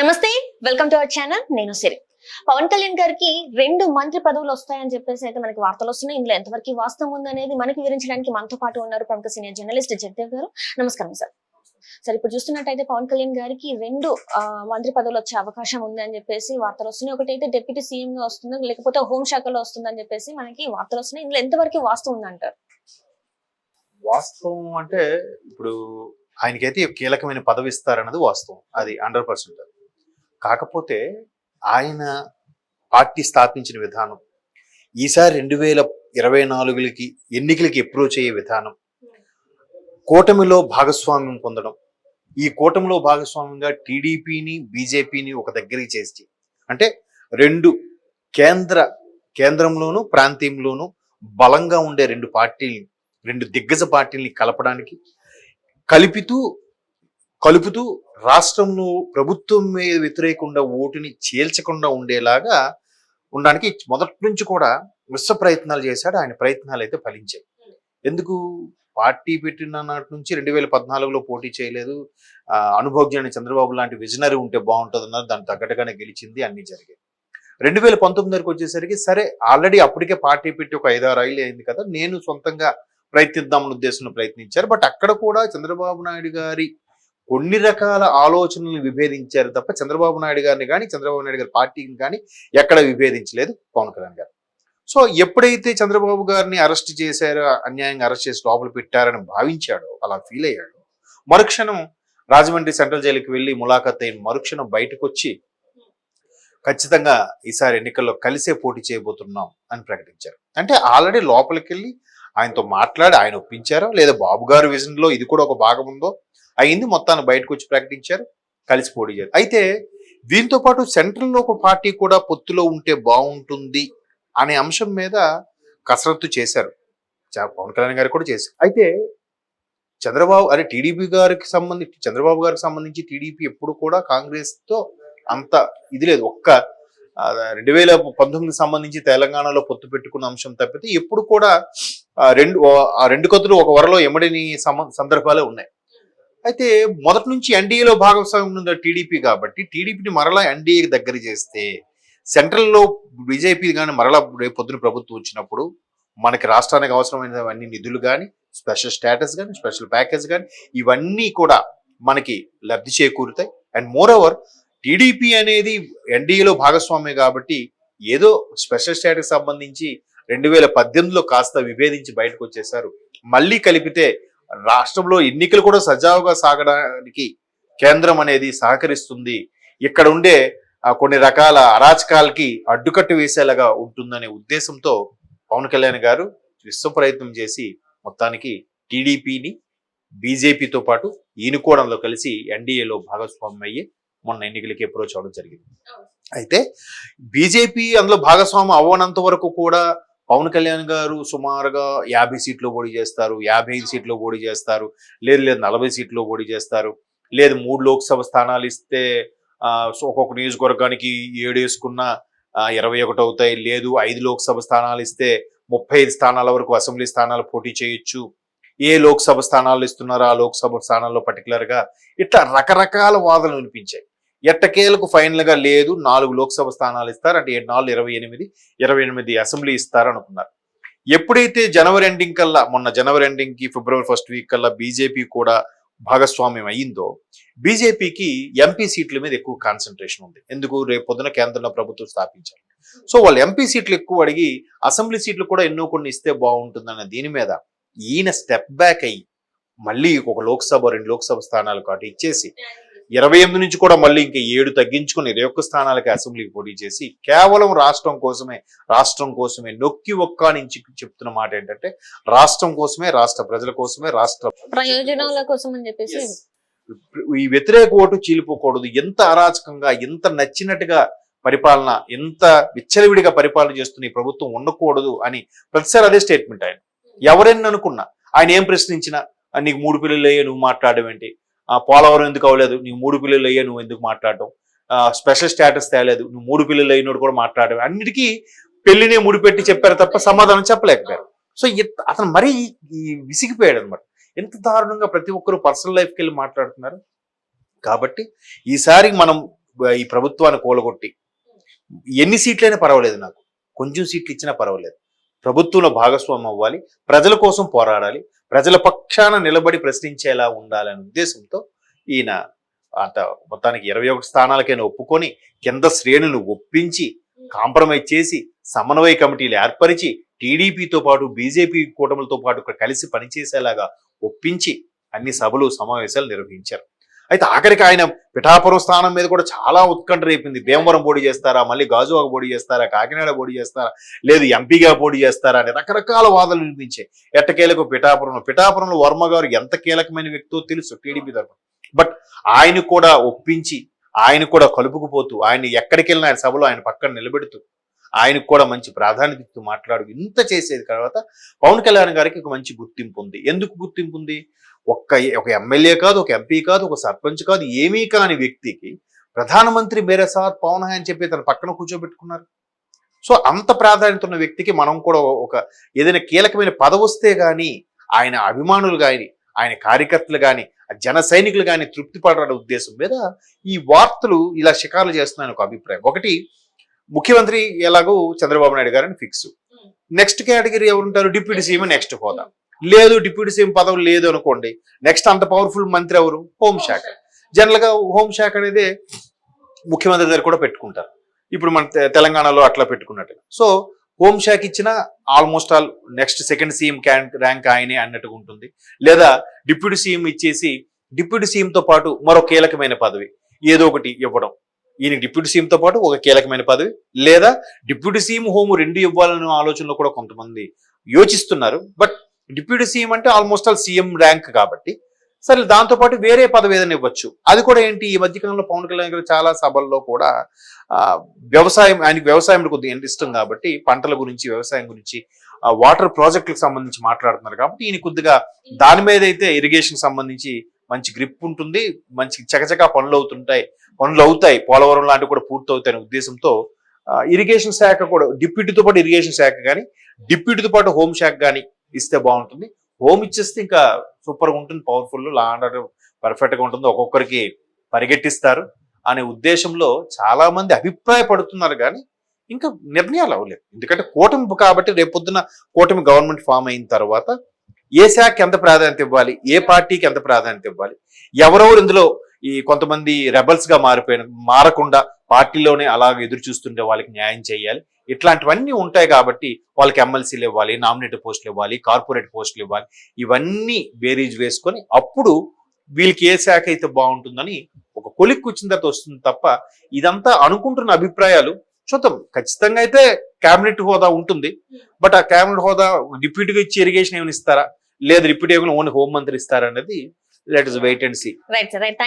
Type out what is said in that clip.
నమస్తే, welcome to our channel. నేను సిరి. పవన్ కళ్యాణ్ గారికి 2 మంత్రి పదవులు వస్తాయని చెప్పేసి అయితే మనకి వార్తలు వస్తున్నాయి. ఇందులో ఎంతవరకు వాస్తవం ఉందనేది మనకి వివరించడానికి మనతో పాటు ఉన్నారు ప్రముఖ సీనియర్ జర్నలిస్ట్ జగదేవ్ గారు. నమస్కారం సార్. సార్, ఇప్పుడు చూస్తున్నట్టయితే పవన్ కళ్యాణ్ గారికి 2 మంత్రి పదవులు వచ్చే అవకాశం ఉంది అని చెప్పేసి వార్తలు వస్తున్నాయి. ఒకటైతే డిప్యూటీ సీఎం గా వస్తుంది, లేకపోతే హోంశాఖలో వస్తుందని చెప్పేసి మనకి వార్తలు వస్తున్నాయి. ఇందులో ఎంతవరకు వాస్తవం ఉందంటారు? వాస్తవం అంటే ఇప్పుడు ఆయనకైతే కీలకమైన పదవి ఇస్తారన్నది వాస్తవం. అది 100%. కాకపోతే ఆయన పార్టీ స్థాపించిన విధానం, ఈసారి 2024కి ఎన్నికలకి అప్రోచ్ అయ్యే విధానం, కూటమిలో భాగస్వామ్యం పొందడం, ఈ కూటమిలో భాగస్వామ్యంగా టీడీపీని బీజేపీని ఒక దగ్గరికి చేసి, అంటే కేంద్రంలోను ప్రాంతీయంలోను బలంగా ఉండే 2 పార్టీలు, 2 దిగ్గజ పార్టీల్ని కలపడానికి కలుపుతూ రాష్ట్రంలో ప్రభుత్వం మీద వ్యతిరేకంగా ఓటుని చీల్చకుండా ఉండేలాగా ఉండడానికి మొదటి నుంచి కూడా విశ్వ ప్రయత్నాలు చేశాడు. ఆయన ప్రయత్నాలు అయితే ఫలించాయి. ఎందుకు? పార్టీ పెట్టిన నాటి నుంచి 2014లో పోటీ చేయలేదు. అనుభవజ్ఞాని చంద్రబాబు లాంటి విజనరీ ఉంటే బాగుంటుంది అన్నారు. దానికి తగ్గట్టుగానే గెలిచింది, అన్ని జరిగాయి. 2019 వరకు వచ్చేసరికి సరే, ఆల్రెడీ అప్పటికే పార్టీ పెట్టి ఒక 5-6 ఏళ్ళు అయింది కదా, నేను సొంతంగా ప్రయత్నిద్దామన్న ఉద్దేశంలో ప్రయత్నించారు. బట్ అక్కడ కూడా చంద్రబాబు నాయుడు గారి కొన్ని రకాల ఆలోచనలు విభేదించారు తప్ప చంద్రబాబు నాయుడు గారిని కానీ చంద్రబాబు నాయుడు గారి పార్టీని కానీ ఎక్కడ విభేదించలేదు పవన్ కళ్యాణ్ గారు. సో ఎప్పుడైతే చంద్రబాబు గారిని అరెస్ట్ చేశారో, అన్యాయంగా అరెస్ట్ చేసి లోపల పెట్టారని భావించాడో, అలా ఫీల్ అయ్యాడు, మరుక్షణం రాజమండ్రి సెంట్రల్ జైలుకి వెళ్ళి ములాఖత్ అయిన మరుక్షణం బయటకు వచ్చి ఖచ్చితంగా ఈసారి ఎన్నికల్లో కలిసే పోటీ చేయబోతున్నాం అని ప్రకటించారు. అంటే ఆల్రెడీ లోపలికి వెళ్ళి ఆయనతో మాట్లాడి ఆయన ఒప్పించారో, లేదా బాబు గారి విజన్లో ఇది కూడా ఒక భాగం ఉందో అయింది, మొత్తాన్ని బయటకు వచ్చి ప్రకటించారు, కలిసి పోటీ చేయారు. అయితే దీంతో పాటు సెంట్రల్లో ఒక పార్టీ కూడా పొత్తులో ఉంటే బాగుంటుంది అనే అంశం మీద కసరత్తు చేశారు. పవన్ కళ్యాణ్ గారు కూడా చేశారు. అయితే టీడీపీ గారికి సంబంధించి, చంద్రబాబు గారికి సంబంధించి టీడీపీ ఎప్పుడు కూడా కాంగ్రెస్ తో అంత ఇది లేదు. 2019 సంబంధించి తెలంగాణలో పొత్తు పెట్టుకున్న అంశం తప్పితే ఎప్పుడు కూడా రెండు కత్తులు ఒక వరలో ఎమ్మడిని సందర్భాలే ఉన్నాయి. అయితే మొదటి నుంచి ఎన్డీఏలో భాగస్వామ్యం ఉంది టీడీపీ కాబట్టి, టీడీపీని మరలా ఎన్డీఏకి దగ్గర చేస్తే, సెంట్రల్లో బీజేపీ కానీ మరలా రేపు పొద్దున ప్రభుత్వం వచ్చినప్పుడు మనకి రాష్ట్రానికి అవసరమైనవన్నీ నిధులు కానీ, స్పెషల్ స్టేటస్ కానీ, స్పెషల్ ప్యాకేజ్ కానీ, ఇవన్నీ కూడా మనకి లబ్ధి చేకూరుతాయి. అండ్ మోర్ ఓవర్ టీడీపీ అనేది ఎన్డీఏలో భాగస్వామ్యం కాబట్టి ఏదో స్పెషల్ స్టేటస్ సంబంధించి 2018లో కాస్త విభేదించి బయటకు వచ్చేసారు. మళ్ళీ కలిపితే రాష్ట్రంలో ఎన్నికలు కూడా సజావుగా సాగడానికి కేంద్రం అనేది సహకరిస్తుంది, ఇక్కడ ఉండే కొన్ని రకాల అరాచకాలకి అడ్డుకట్టు వేసేలాగా ఉంటుందనే ఉద్దేశంతో పవన్ కళ్యాణ్ గారు విశ్వ ప్రయత్నం చేసి మొత్తానికి టీడీపీని బీజేపీతో పాటు ఈనుకోవడంలో కలిసి ఎన్డీఏలో భాగస్వామ్యం అయ్యి మొన్న ఎన్నికలకి అప్రోచ్ అవడం జరిగింది. అయితే బీజేపీ అందులో భాగస్వామ్యం అవ్వనంత వరకు కూడా పవన్ కళ్యాణ్ గారు సుమారుగా 50 సీట్లు పోటీ చేస్తారు, 55 సీట్లు పోటీ చేస్తారు, లేదు 40 సీట్లు పోటీ చేస్తారు, లేదు 3 లోక్సభ స్థానాలు ఇస్తే ఒక్కొక్క నియోజకవర్గానికి 7 వేసుకున్న 21 అవుతాయి, లేదు 5 లోక్సభ స్థానాలు ఇస్తే 35 స్థానాల వరకు అసెంబ్లీ స్థానాలు పోటీ చేయొచ్చు, ఏ లోక్సభ స్థానాలు ఇస్తున్నారో ఆ లోక్సభ స్థానాల్లో పర్టికులర్గా ఇట్లా రకరకాల వాదనలు వినిపించాయి. ఎట్టకేలకు ఫైనల్ గా లేదు 4 లోక్సభ స్థానాలు ఇస్తారు, అంటే 7, 28 అసెంబ్లీ ఇస్తారు అనుకున్నారు. ఎప్పుడైతే జనవరి ఎండింగ్ కల్లా, మొన్న జనవరి ఎండింగ్ కి ఫిబ్రవరి 1st వీక్ కల్లా బీజేపీ కూడా భాగస్వామ్యం అయ్యిందో, బీజేపీకి ఎంపీ సీట్ల మీద ఎక్కువ కాన్సన్ట్రేషన్ ఉంది. ఎందుకు? రేపు పొద్దున కేంద్రంలో ప్రభుత్వం స్థాపించాలి. సో వాళ్ళు ఎంపీ సీట్లు ఎక్కువ అడిగి అసెంబ్లీ సీట్లు కూడా ఎన్నో కొన్ని ఇస్తే బాగుంటుందన్న దీని మీద ఈయన స్టెప్ బ్యాక్ అయ్యి మళ్ళీ ఒక లోక్సభ 2 లోక్సభ స్థానాలు కాటు ఇచ్చేసి 28 నుంచి కూడా మళ్ళీ ఇంకా 7 తగ్గించుకుని 21 స్థానాలకి అసెంబ్లీకి పోటీ చేసి కేవలం రాష్ట్రం కోసమే నొక్కి నుంచి చెప్తున్న మాట ఏంటంటే, రాష్ట్రం కోసమే, రాష్ట్ర ప్రజల కోసమే, రాష్ట్ర ప్రయోజనాల కోసం అని చెప్పేసి ఈ వ్యతిరేక ఓటు చీలిపోకూడదు. ఎంత అరాచకంగా, ఎంత నచ్చినట్టుగా పరిపాలన, ఎంత విచ్చలవిడిగా పరిపాలన చేస్తున్న ఈ ప్రభుత్వం ఉండకూడదు అని ప్రతిసారి అదే స్టేట్మెంట్. ఆయన ఎవరైనా అనుకున్నా, ఆయన ఏం ప్రశ్నించినా, నీకు 3 పిల్లలు అయ్యే నువ్వు మాట్లాడడం ఏంటి, పోలవరం ఎందుకు అవ్వలేదు, నీకు 3 పిల్లలు అయ్యే నువ్వు ఎందుకు మాట్లాడటం, స్పెషల్ స్టేటస్ తేలేదు, నువ్వు 3 పిల్లలు అయినోడు కూడా మాట్లాడడం, అన్నిటికీ పెళ్లినే ముడిపెట్టి చెప్పారు తప్ప సమాధానం చెప్పలేకపోయారు. సో అతను మరీ విసిగిపోయాడు అనమాట. ఎంత దారుణంగా ప్రతి ఒక్కరు పర్సనల్ లైఫ్కి వెళ్ళి మాట్లాడుతున్నారు. కాబట్టి ఈసారి మనం ఈ ప్రభుత్వాన్ని కూలగొట్టి ఎన్ని సీట్లైనా పర్వాలేదు, నాకు కొంచెం సీట్లు ఇచ్చినా పర్వాలేదు, ప్రభుత్వంలో భాగస్వామ్యం అవ్వాలి, ప్రజల కోసం పోరాడాలి, ప్రజల పక్షాన నిలబడి ప్రశ్నించేలా ఉండాలనే ఉద్దేశంతో ఈయన అంత మొత్తానికి 21 స్థానాలకైనా ఒప్పుకొని కింద శ్రేణులు ఒప్పించి కాంప్రమైజ్ చేసి సమన్వయ కమిటీలు ఏర్పరిచి టీడీపీతో పాటు బీజేపీ కూటములతో పాటు కలిసి పనిచేసేలాగా ఒప్పించి అన్ని సభలు సమావేశాలు నిర్వహించారు. అయితే ఆఖరికి ఆయన పిఠాపురం స్థానం మీద కూడా చాలా ఉత్కంఠ రేపింది. భీమవరం పోటీ చేస్తారా, మళ్ళీ గాజువాక పోటీ చేస్తారా, కాకినాడ పోటీ చేస్తారా, లేదు ఎంపీగా పోటీ చేస్తారా అని రకరకాల వాదనలు వినిపించాయి. ఎట్టకేలకు పిఠాపురంలో వర్మ గారు ఎంత కీలకమైన వ్యక్తో తెలుసు టీడీపీ తరఫున. బట్ ఆయన కూడా ఒప్పించి, ఆయన కూడా కలుపుకుపోతూ, ఆయన ఎక్కడికి వెళ్ళిన ఆయన సభలో ఆయన పక్కన నిలబెడుతూ, ఆయనకు కూడా మంచి ప్రాధాన్యత ఇస్తూ మాట్లాడు ఇంత చేసేది తర్వాత పవన్ కళ్యాణ్ గారికి ఒక మంచి గుర్తింపు ఉంది. ఎందుకు గుర్తింపు ఉంది? ఒక ఎమ్మెల్యే కాదు, ఒక ఎంపీ కాదు, ఒక సర్పంచ్ కాదు, ఏమీ కాని వ్యక్తికి ప్రధానమంత్రి మేరే సాత్ పవన్ హై అని చెప్పి తన పక్కన కూర్చోబెట్టుకున్నారు. సో అంత ప్రాధాన్యత ఉన్న వ్యక్తికి మనం కూడా ఒక ఏదైనా కీలకమైన పదవి వస్తే గానీ ఆయన అభిమానులు కానీ, ఆయన కార్యకర్తలు కానీ, జన సైనికులు కానీ తృప్తి పడాలనే ఉద్దేశం మీద ఈ వార్తలు ఇలా షికారులు చేస్తున్నాయని ఒక అభిప్రాయం. ఒకటి, ముఖ్యమంత్రి ఎలాగో చంద్రబాబు నాయుడు గారని ఫిక్స్. నెక్స్ట్ కేటగిరీ ఎవరుంటారు? డిప్యూటీ సీఎం నెక్స్ట్ హోదా. లేదు, డిప్యూటీ సీఎం పదవి లేదు అనుకోండి, నెక్స్ట్ అంత పవర్ఫుల్ మంత్రి ఎవరు? హోంశాఖ. జనరల్ గా హోంశాఖ అనేది ముఖ్యమంత్రి దగ్గర కూడా పెట్టుకుంటారు. ఇప్పుడు మన తెలంగాణలో అట్లా పెట్టుకున్నట్టు. సో హోంశాఖ ఇచ్చిన almost all next second CM rank ఆయనే అన్నట్టుగా ఉంటుంది. లేదా డిప్యూటీ సీఎం ఇచ్చేసి డిప్యూటీ సీఎంతో పాటు మరో కీలకమైన పదవి ఏదో ఒకటి ఇవ్వడం. ఈయన డిప్యూటీ సీఎంతో పాటు ఒక కీలకమైన పదవి, లేదా డిప్యూటీ సీఎం హోము రెండు ఇవ్వాలనే ఆలోచనలో కూడా కొంతమంది యోచిస్తున్నారు. బట్ డిప్యూటీ సీఎం అంటే ఆల్మోస్ట్ ఆల్ సీఎం ర్యాంక్ కాబట్టి సరే దాంతోపాటు వేరే పదవి ఏదైనా ఇవ్వచ్చు. అది కూడా ఏంటి, ఈ మధ్యకాలంలో పవన్ కళ్యాణ్ గారు చాలా సభల్లో కూడా వ్యవసాయం, ఆయనకి వ్యవసాయం కొద్దిగా ఇష్టం కాబట్టి పంటల గురించి, వ్యవసాయం గురించి, వాటర్ ప్రాజెక్టులకు సంబంధించి మాట్లాడుతున్నారు కాబట్టి ఈయన కొద్దిగా దాని మీద అయితే ఇరిగేషన్ సంబంధించి మంచి గ్రిప్ ఉంటుంది, మంచి చకచకా పనులు అవుతాయి, పోలవరం లాంటివి కూడా పూర్తవుతాయనే ఉద్దేశంతో ఇరిగేషన్ శాఖ కూడా డిప్యూటీతో పాటు ఇరిగేషన్ శాఖ కానీ, డిప్యూటీతో పాటు హోం శాఖ కానీ ఇస్తే బాగుంటుంది. హోమ్ ఇచ్చేస్తే ఇంకా సూపర్గా ఉంటుంది, పవర్ఫుల్, లా అండ్ ఆర్డర్ పర్ఫెక్ట్గా ఉంటుంది, ఒక్కొక్కరికి పరిగెట్టిస్తారు అనే ఉద్దేశంలో చాలా మంది అభిప్రాయపడుతున్నారు. కానీ ఇంకా నిర్ణయాలు అవ్వలేదు. ఎందుకంటే కూటమి కాబట్టి రేపొద్దున కూటమి గవర్నమెంట్ ఫామ్ అయిన తర్వాత ఏ శాఖకి ఎంత ప్రాధాన్యత ఇవ్వాలి, ఏ పార్టీకి ఎంత ప్రాధాన్యత ఇవ్వాలి, ఎవరెవరు ఇందులో ఈ కొంతమంది రెబల్స్ గా మారకుండా పార్టీలోనే అలాగ ఎదురు చూస్తుంటే వాళ్ళకి న్యాయం చేయాలి, ఇట్లాంటివన్నీ ఉంటాయి. కాబట్టి వాళ్ళకి ఎమ్మెల్సీలు ఇవ్వాలి, నామినేటెడ్ పోస్టులు ఇవ్వాలి, కార్పొరేట్ పోస్టులు ఇవ్వాలి, ఇవన్నీ బేరీజ్ వేసుకొని అప్పుడు వీళ్ళకి ఏ శాఖ అయితే బాగుంటుందని ఒక కొలిక్కి వచ్చిన తర్వాత వస్తుంది తప్ప ఇదంతా అనుకుంటున్న అభిప్రాయాలు. చూద్దాం, ఖచ్చితంగా అయితే కేబినెట్ హోదా ఉంటుంది. బట్ ఆ కేబినెట్ హోదా డిప్యూటీగా ఇచ్చి ఇరిగేషన్ ఏమైనా ఇస్తారా, లేదా డిప్యూటీ ఓన్లీ హోం మంత్రి ఇస్తారా అనేది let us wait and see. Right.